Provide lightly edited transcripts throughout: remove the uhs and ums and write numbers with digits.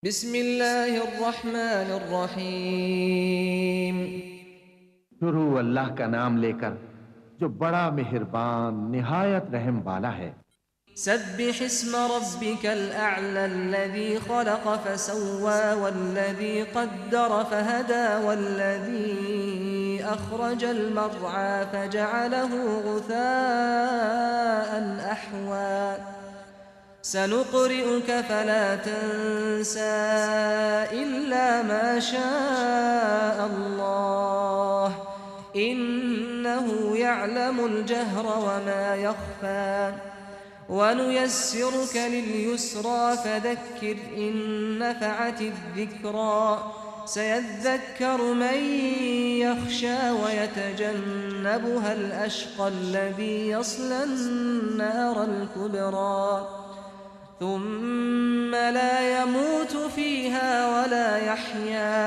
بسم اللہ الرحمن الرحیم۔ شروع اللہ کا نام لے کر جو بڑا مہربان نہایت رحم والا ہے۔ سبح اسم ربك الأعلى الذي خلق فسوى والذي قدر فهدى والذي أخرج المرعى فجعله غثاء أحوى سنقرئك فلا تنسى إلا ما شاء الله إنه يعلم الجهر وما يخفى ونيسرك لليسرى فذكر إن نفعت الذكرى سيذكر من يخشى ويتجنبها الأشقى الذي يصلى النار الكبرى ثم لا يموت فيها ولا يحيا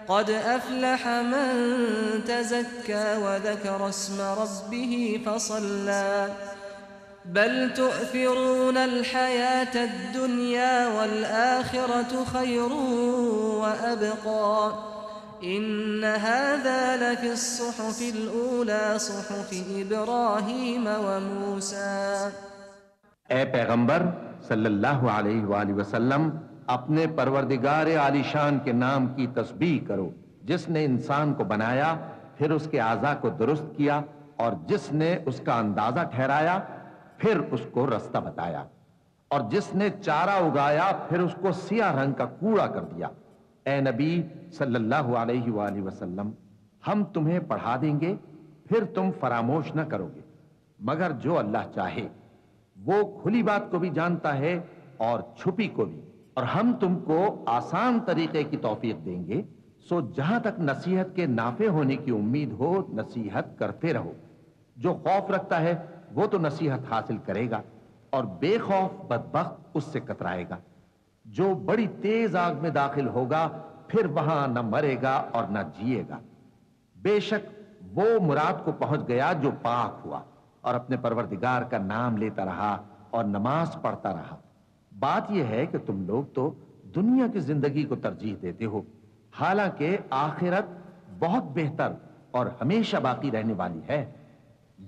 قد أفلح من تزكى وذكر اسم ربه فصلى بل تؤثرون الحياة الدنيا والآخرة خير وأبقى إن هذا لفي الصحف الأولى صحف إبراهيم وموسى۔ اے پیغمبر صلی اللہ علیہ وآلہ وسلم، اپنے پروردگار عالی شان کے نام کی تسبیح کرو، جس نے انسان کو بنایا پھر اس کے اعضاء کو درست کیا اور جس نے اس کا اندازہ ٹھہرایا پھر اس کو رستہ بتایا اور جس نے چارہ اگایا پھر اس کو سیاہ رنگ کا کوڑا کر دیا۔ اے نبی صلی اللہ علیہ وآلہ وسلم، ہم تمہیں پڑھا دیں گے پھر تم فراموش نہ کرو گے، مگر جو اللہ چاہے۔ وہ کھلی بات کو بھی جانتا ہے اور چھپی کو بھی، اور ہم تم کو آسان طریقے کی توفیق دیں گے، سو جہاں تک نصیحت کے نافع ہونے کی امید ہو نصیحت کرتے رہو۔ جو خوف رکھتا ہے وہ تو نصیحت حاصل کرے گا اور بے خوف بدبخت اس سے کترائے گا۔ جو بڑی تیز آگ میں داخل ہوگا پھر وہاں نہ مرے گا اور نہ جیے گا۔ بے شک وہ مراد کو پہنچ گیا جو پاک ہوا اور اپنے پروردگار کا نام لیتا رہا اور نماز پڑھتا رہا۔ بات یہ ہے کہ تم لوگ تو دنیا کی زندگی کو ترجیح دیتے ہو، حالانکہ آخرت بہت بہتر اور ہمیشہ باقی رہنے والی ہے۔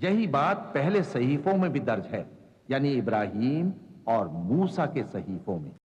یہی بات پہلے صحیفوں میں بھی درج ہے، یعنی ابراہیم اور موسیٰ کے صحیفوں میں۔